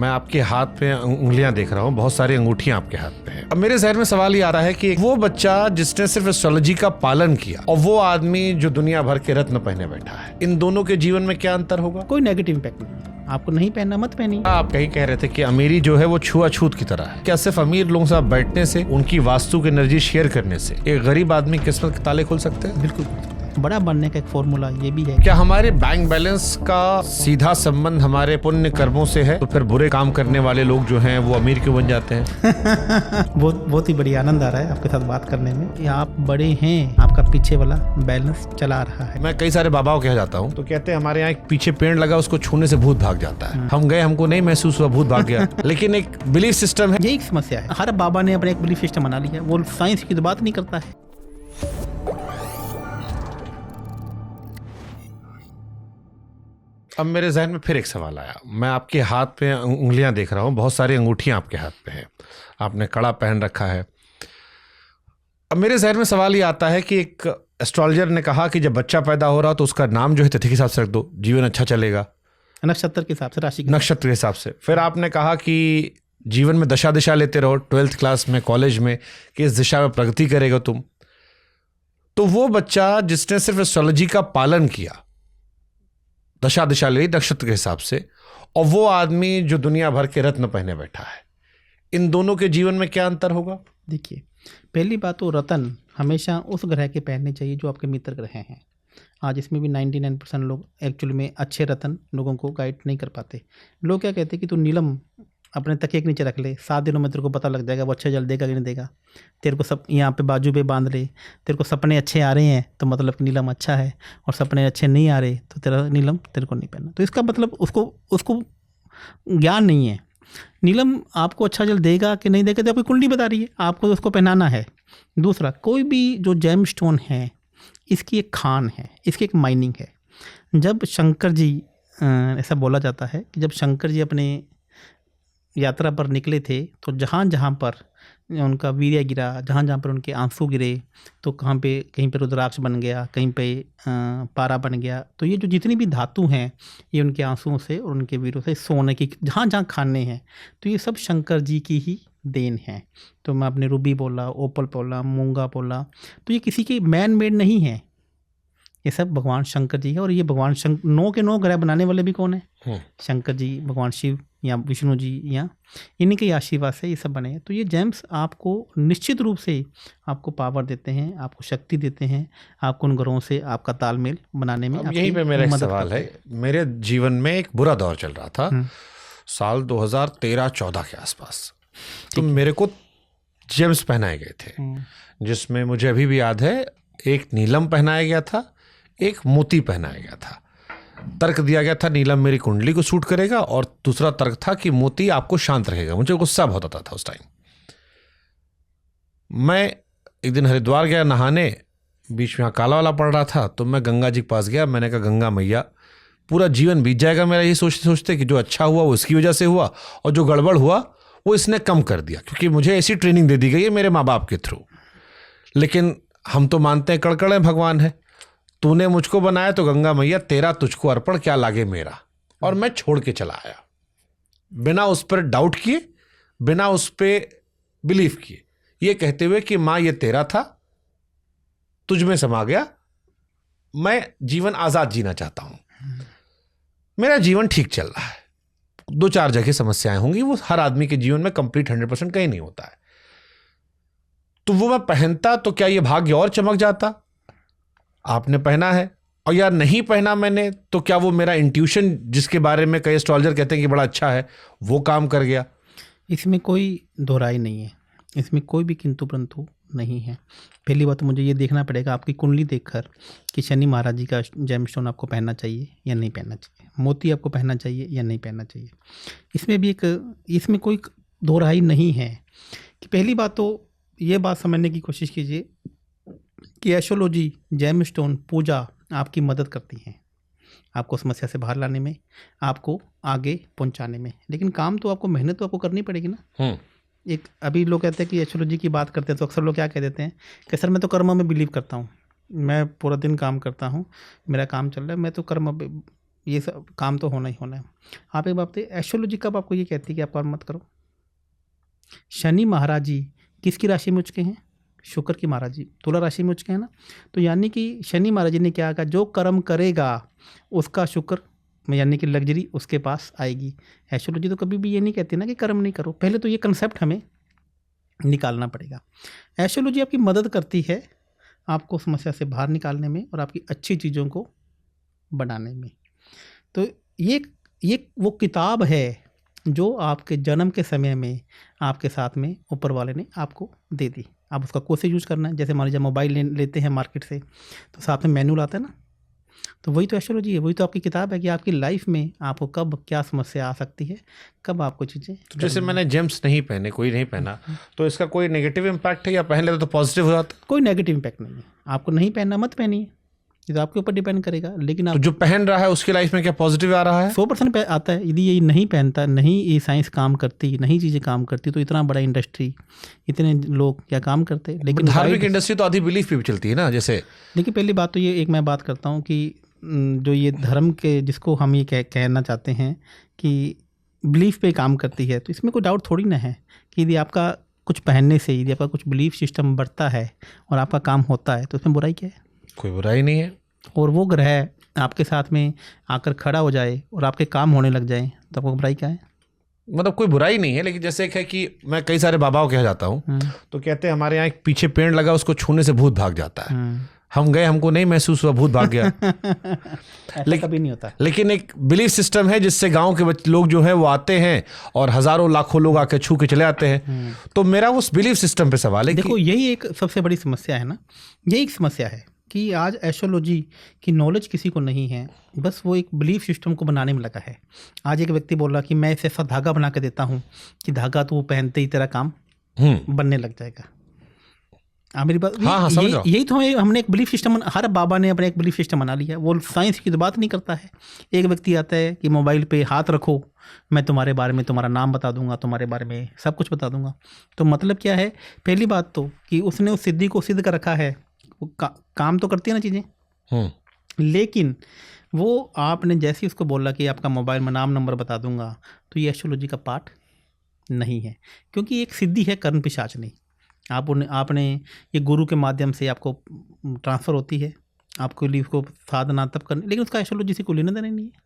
मैं आपके हाथ पे उंगलियां देख रहा हूँ, बहुत सारी अंगूठियां आपके हाथ पे हैं। अब मेरे जहन में सवाल ये आ रहा है कि वो बच्चा जिसने सिर्फ एस्ट्रोलॉजी का पालन किया और वो आदमी जो दुनिया भर के रत्न पहने बैठा है, इन दोनों के जीवन में क्या अंतर होगा? कोई नेगेटिव इम्पैक्ट नहीं। आपको नहीं पहनना मत पहनिए। आप कहीं कह रहे थे कि अमीरी जो है वो छुआछूत की तरह है। क्या सिर्फ अमीर लोगों से बैठने से, उनकी वास्तु की एनर्जी शेयर करने से एक गरीब आदमी किस्मत के ताले खुल सकते हैं? बिल्कुल खुल सकते हैं। बड़ा बनने का एक फॉर्मूला ये भी है। क्या हमारे बैंक बैलेंस का सीधा संबंध हमारे पुण्य कर्मों से है? तो फिर बुरे काम करने वाले लोग जो हैं वो अमीर क्यों बन जाते हैं? बहुत ही बड़ी आनंद आ रहा है आपके साथ बात करने में कि आप बड़े हैं, आपका पीछे वाला बैलेंस चला रहा है। मैं कई सारे बाबाओं के यहाँ जाता हूँ तो कहते हैं हमारे यहाँ एक पीछे पेड़ लगा, उसको छूने से भूत भाग जाता है। हम गए, हमको नहीं महसूस हुआ भूत भाग गया। लेकिन एक बिलीफ सिस्टम है। यही एक समस्या है। हर बाबा ने अपना एक बिलीफ सिस्टम बना लिया, वो साइंस की तो बात नहीं करता है। अब मेरे जहन में फिर एक सवाल आया। मैं आपके हाथ पे उंगलियां देख रहा हूँ, बहुत सारी अंगूठियां आपके हाथ पे हैं, आपने कड़ा पहन रखा है। अब मेरे जहन में सवाल ये आता है कि एक एस्ट्रोलॉजर ने कहा कि जब बच्चा पैदा हो रहा तो उसका नाम जो है तिथि के हिसाब से रख दो, जीवन अच्छा चलेगा, नक्षत्र के हिसाब से, राशि के नक्षत्र के हिसाब से। फिर आपने कहा कि जीवन में दशा दिशा लेते रहो, 12th क्लास में, कॉलेज में, कि इस दिशा में प्रगति करेगा तुम। तो वो बच्चा जिसने सिर्फ एस्ट्रोलॉजी का पालन किया, दशा दिशा ले नक्षत्र के हिसाब से, और वो आदमी जो दुनिया भर के रत्न पहने बैठा है, इन दोनों के जीवन में क्या अंतर होगा? देखिए, पहली बात तो रतन हमेशा उस ग्रह के पहनने चाहिए जो आपके मित्र ग्रह हैं। आज इसमें भी 99% लोग एक्चुअली में अच्छे रतन लोगों को गाइड नहीं कर पाते। लोग क्या कहते हैं कि तू नीलम अपने तकिए के नीचे रख ले, 7 दिनों में तेरे को पता लग जाएगा वो अच्छा जल देगा कि नहीं देगा। तेरे को सब यहाँ पे बाजू पे बांध ले, तेरे को सपने अच्छे आ रहे हैं तो मतलब नीलम अच्छा है, और सपने अच्छे नहीं आ रहे तो तेरा नीलम तेरे को नहीं पहनना। तो इसका मतलब उसको ज्ञान नहीं है। नीलम आपको अच्छा जल देगा कि नहीं देगा तो आपकी कुंडली बता रही है, आपको उसको पहनाना है। दूसरा, कोई भी जो जेम स्टोन है इसकी एक खान है, इसकी एक माइनिंग है। जब शंकर जी, ऐसा बोला जाता है कि जब शंकर जी अपने यात्रा पर निकले थे तो जहाँ जहाँ पर उनका वीर्य गिरा, जहाँ जहाँ पर उनके आंसू गिरे, तो कहाँ पे, कहीं पे रुद्राक्ष बन गया, कहीं पे पारा बन गया। तो ये जो जितनी भी धातु हैं ये उनके आंसुओं से और उनके वीरों से, सोने की जहाँ जहाँ खाने हैं, तो ये सब शंकर जी की ही देन है। तो मैं अपने रूबी बोला, ओपल बोला, मूंगा बोला, तो ये किसी के मैन मेड नहीं है, ये सब भगवान शंकर जी है। और ये भगवान 9 के 9 ग्रह बनाने वाले भी कौन है? शंकर जी, भगवान शिव या विष्णु जी, या इन्हीं के आशीर्वाद से ये सब बने हैं। तो ये जेम्स आपको निश्चित रूप से आपको पावर देते हैं, आपको शक्ति देते हैं, आपको उन ग्रहों से आपका तालमेल बनाने में। यहीं पे मेरा एक सवाल है। मेरे जीवन में एक बुरा दौर चल रहा था, साल 2013-14 के आसपास। तो मेरे को जेम्स पहनाए गए थे, जिसमें मुझे अभी भी याद है, एक नीलम पहनाया गया था, एक मोती पहनाया गया था। तर्क दिया गया था नीलम मेरी कुंडली को सूट करेगा, और दूसरा तर्क था कि मोती आपको शांत रखेगा। मुझे गुस्सा बहुत आता था उस टाइम। मैं एक दिन हरिद्वार गया नहाने, बीच में यहाँ काला वाला पड़ रहा था, तो मैं गंगा जी के पास गया। मैंने कहा, गंगा मैया, पूरा जीवन बीत जाएगा मेरा ये सोचते सोचते कि जो अच्छा हुआ वो इसकी वजह से हुआ, और जो गड़बड़ हुआ वो इसने कम कर दिया, क्योंकि मुझे ऐसी ट्रेनिंग दे दी गई है मेरे माँ बाप के थ्रू। लेकिन हम तो मानते हैं कड़कड़े भगवान है, तूने मुझको बनाया तो गंगा मैया तेरा तुझको अर्पण, क्या लागे मेरा। और मैं छोड़ के चला आया, बिना उस पर डाउट किए, बिना उस पर बिलीव किए, ये कहते हुए कि माँ ये तेरा था, तुझ में समा गया, मैं जीवन आज़ाद जीना चाहता हूँ। मेरा जीवन ठीक चल रहा है। 2-4 जगह समस्याएं होंगी, वो हर आदमी के जीवन में कंप्लीट 100% कहीं नहीं होता है। तो वो मैं पहनता तो क्या ये भाग्य और चमक जाता? आपने पहना है, और यार नहीं पहना मैंने, तो क्या वो मेरा इंट्यूशन जिसके बारे में कई एस्ट्रोलॉजर कहते हैं कि बड़ा अच्छा है, वो काम कर गया? इसमें कोई दोहराई नहीं है, इसमें कोई भी किंतु परंतु नहीं है। पहली बात तो मुझे ये देखना पड़ेगा आपकी कुंडली देखकर कि शनि महाराज जी का जेमस्टोन आपको पहनना चाहिए या नहीं पहनना चाहिए, मोती आपको पहनना चाहिए या नहीं पहनना चाहिए। इसमें भी इसमें कोई दोहराई नहीं है कि पहली बात तो ये बात समझने की कोशिश कीजिए कि एस्ट्रोलॉजी, जेमस्टोन, पूजा आपकी मदद करती हैं आपको समस्या से बाहर लाने में, आपको आगे पहुंचाने में। लेकिन काम तो आपको, मेहनत तो आपको करनी पड़ेगी ना। एक अभी लोग कहते हैं कि एस्ट्रोलॉजी की बात करते हैं तो अक्सर लोग क्या कह देते हैं कि सर मैं तो कर्म में बिलीव करता हूँ, मैं पूरा दिन काम करता हूँ, मेरा काम चल रहा है, मैं तो कर्म ये सब काम तो होना ही होना है। आप एक बात बताइए, एस्ट्रोलॉजी कब आपको ये कहती है कि आप कर्म मत करो? शनि महाराज जी किसकी राशि में उचके हैं? शुक्र की महाराज जी तुला राशि में उचके हैं ना। तो यानी कि शनि महाराज जी ने क्या कहा, जो कर्म करेगा उसका शुक्र यानी कि लग्जरी उसके पास आएगी। एस्ट्रोलॉजी तो कभी भी ये नहीं कहती ना कि कर्म नहीं करो, पहले तो ये कंसेप्ट हमें निकालना पड़ेगा। एस्ट्रोलॉजी आपकी मदद करती है आपको समस्या से बाहर निकालने में और आपकी अच्छी चीज़ों को बनाने में। तो ये वो किताब है जो आपके जन्म के समय में आपके साथ में ऊपर वाले ने आपको दे दी। आप उसका कैसे यूज करना है, जैसे मान लीजिए मोबाइल लेते हैं मार्केट से तो साथ में मैनुअल आता है ना, तो वही तो एस्ट्रोलॉजी है, वही तो आपकी किताब है कि आपकी लाइफ में आपको कब क्या समस्या आ सकती है, कब आपको चीज़ें। तो जैसे मैंने जेम्स नहीं पहने, कोई नहीं पहना, तो इसका कोई नेगेटिव इम्पैक्ट है या पहन लेते तो पॉजिटिव हो जाता? कोई नेगेटिव इम्पैक्ट नहीं है, आपको नहीं पहनना मत पहनिए, ये तो आपके ऊपर डिपेंड करेगा। लेकिन आप तो जो पहन रहा है उसकी लाइफ में क्या पॉजिटिव आ रहा है? 100% आता है। यदि ये नहीं पहनता, नहीं ये साइंस काम करती, नहीं चीज़ें काम करती, तो इतना बड़ा इंडस्ट्री, इतने लोग क्या काम करते। लेकिन धार्मिक इंडस्ट्री तो आधी बिलीफ पे भी चलती है ना। जैसे देखिए पहली बात तो ये एक मैं बात करता हूँ कि जो ये धर्म के जिसको हम ये कहना चाहते हैं कि बिलीफ पे काम करती है, तो इसमें कोई डाउट थोड़ी ना है कि यदि आपका कुछ पहनने से यदि आपका कुछ बिलीफ सिस्टम बढ़ता है और आपका काम होता है तो उसमें बुराई क्या है? कोई बुराई नहीं है। और वो ग्रह आपके साथ में आकर खड़ा हो जाए और आपके काम होने लग जाए तो आपको बुराई क्या है? मतलब कोई बुराई नहीं है, लेकिन जैसे एक है कि मैं कई सारे बाबाओं के यहाँ जाता हूँ तो कहते हैं हमारे यहाँ एक पीछे पेड़ लगा, उसको छूने से भूत भाग जाता है। हम गए, हमको नहीं महसूस हुआ भूत भाग गया। लेकिन कभी नहीं होता। लेकिन एक बिलीफ सिस्टम है जिससे गांव के लोग जो है वो आते हैं और हजारों लाखों लोग आके छू के चले आते हैं। तो मेरा उस बिलीफ सिस्टम पे सवाल है। देखो यही एक सबसे बड़ी समस्या है ना, यही एक समस्या है कि आज एस्ट्रोलॉजी की नॉलेज किसी को नहीं है, बस वो एक बिलीफ सिस्टम को बनाने में लगा है। आज एक व्यक्ति बोल रहा कि मैं इसे ऐसा धागा बना के देता हूँ कि धागा तो वो पहनते ही तेरा काम बनने लग जाएगा। मेरी बात हाँ, यही तो हमने एक बिलीफ सिस्टम, हर बाबा ने अपने एक बिलीफ सिस्टम बना लिया। वो साइंस की तो बात नहीं करता है। एक व्यक्ति आता है कि मोबाइल पे हाथ रखो, मैं तुम्हारे बारे में तुम्हारा नाम बता दूंगा, तुम्हारे बारे में सब कुछ बता दूंगा। तो मतलब क्या है, पहली बात तो कि उसने उस सिद्धि को सिद्ध कर रखा है, वो काम तो करती है ना चीज़ें। लेकिन वो आपने जैसे ही उसको बोला कि आपका मोबाइल में नाम नंबर बता दूंगा, तो ये एस्ट्रोलॉजी का पार्ट नहीं है, क्योंकि एक सिद्धि है, कर्म पिशाच नहीं। आपने ये गुरु के माध्यम से आपको ट्रांसफ़र होती है, आपके लिए उसको साधना तब करनी, लेकिन उसका एस्ट्रोलॉजी से कोई लेना देना नहीं है।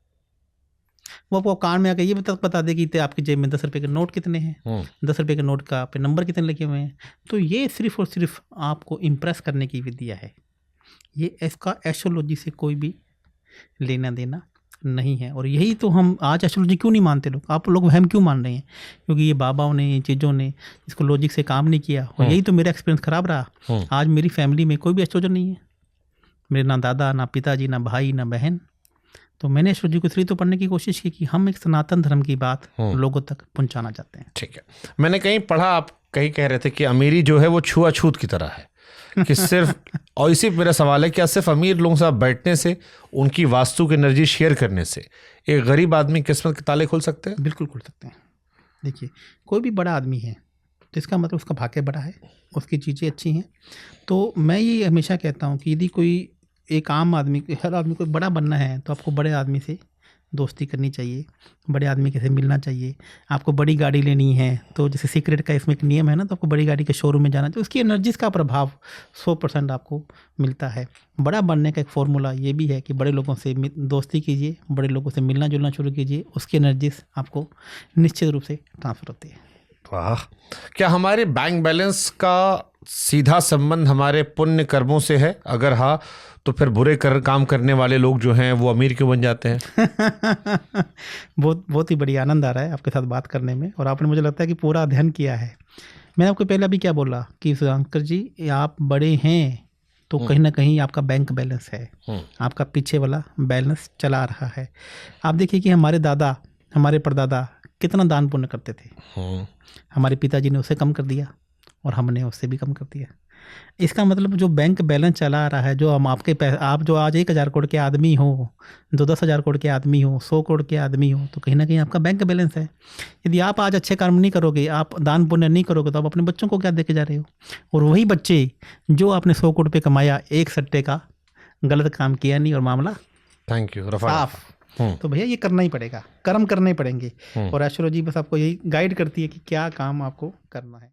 वो आपको कान में आकर ये बता दे कि आपकी जेब में 10 रुपये के नोट कितने हैं, 10 रुपये के नोट का पे नंबर कितने लगे हुए हैं। तो ये सिर्फ और सिर्फ आपको इम्प्रेस करने की विद्या है। ये इसका एस्ट्रोलॉजी से कोई भी लेना देना नहीं है। और यही तो हम आज एस्ट्रोलॉजी क्यों नहीं मानते लोग, आप लोग वहम क्यों मान रहे हैं? क्योंकि ये बाबाओं ने, ये चीज़ों ने इसको लॉजिक से काम नहीं किया। और यही तो मेरा एक्सपीरियंस ख़राब रहा। आज मेरी फैमिली में कोई भी एस्ट्रोलॉजर नहीं है, मेरे ना दादा, ना पिताजी, ना भाई, ना बहन। तो मैंने एस्ट्रोलॉजी को इसलिए तो पढ़ने की कोशिश की कि हम एक सनातन धर्म की बात लोगों तक पहुंचाना चाहते हैं। ठीक है, मैंने कहीं पढ़ा, आप कहीं कह रहे थे कि अमीरी जो है वो छुआछूत की तरह है कि सिर्फ और इसी मेरा सवाल है, क्या सिर्फ अमीर लोगों से बैठने से, उनकी वास्तु की एनर्जी शेयर करने से एक गरीब आदमी किस्मत के ताले खोल सकते हैं? बिल्कुल खोल सकते हैं। देखिए कोई भी बड़ा आदमी है तो इसका मतलब उसका भाग्य बड़ा है, उसकी चीज़ें अच्छी हैं। तो मैं ये हमेशा कहता हूँ कि यदि कोई एक आम आदमी, हर आदमी को बड़ा बनना है तो आपको बड़े आदमी से दोस्ती करनी चाहिए, बड़े आदमी के से मिलना चाहिए। आपको बड़ी गाड़ी लेनी है तो जैसे सीक्रेट का इसमें एक नियम है ना, तो आपको बड़ी गाड़ी के शोरूम में जाना चाहिए। उसकी एनर्जीज का प्रभाव 100% आपको मिलता है। बड़ा बनने का एक फॉर्मूला ये भी है कि बड़े लोगों से दोस्ती कीजिए, बड़े लोगों से मिलना जुलना शुरू कीजिए, उसकी एनर्जीज आपको निश्चित रूप से ट्रांसफर होती है। वाह, क्या हमारे बैंक बैलेंस का सीधा संबंध हमारे पुण्य कर्मों से है? अगर हाँ तो फिर बुरे काम करने वाले लोग जो हैं वो अमीर क्यों बन जाते हैं? बहुत ही बढ़िया, आनंद आ रहा है आपके साथ बात करने में। और आपने, मुझे लगता है कि पूरा अध्ययन किया है। मैंने आपको पहले अभी क्या बोला कि शंकर जी आप बड़े हैं तो कहीं ना कहीं आपका बैंक बैलेंस है, आपका पीछे वाला बैलेंस चला रहा है। आप देखिए कि हमारे दादा, हमारे परदादा कितना दान पुण्य करते थे। हमारे पिताजी ने उसे कम कर दिया और हमने उससे भी कम कर दिया। इसका मतलब जो बैंक बैलेंस चला रहा है, जो हम आपके आप जो आज 1000 करोड़ के आदमी हो, 10,000 करोड़ के आदमी हो, 100 करोड़ के आदमी हो, तो कहीं ना कहीं आपका बैंक बैलेंस है। यदि आप आज अच्छे कर्म नहीं करोगे, आप दान पुण्य नहीं करोगे, तो आप अपने बच्चों को क्या देके जा रहे हो? और वही बच्चे जो आपने 100 करोड़ पे कमाया, एक सट्टे का गलत काम किया नहीं और मामला थैंक यू साफ। तो भैया ये करना ही पड़ेगा, कर्म करने पड़ेंगे। और एस्ट्रोलॉजी बस आपको यही गाइड करती है कि क्या काम आपको करना है।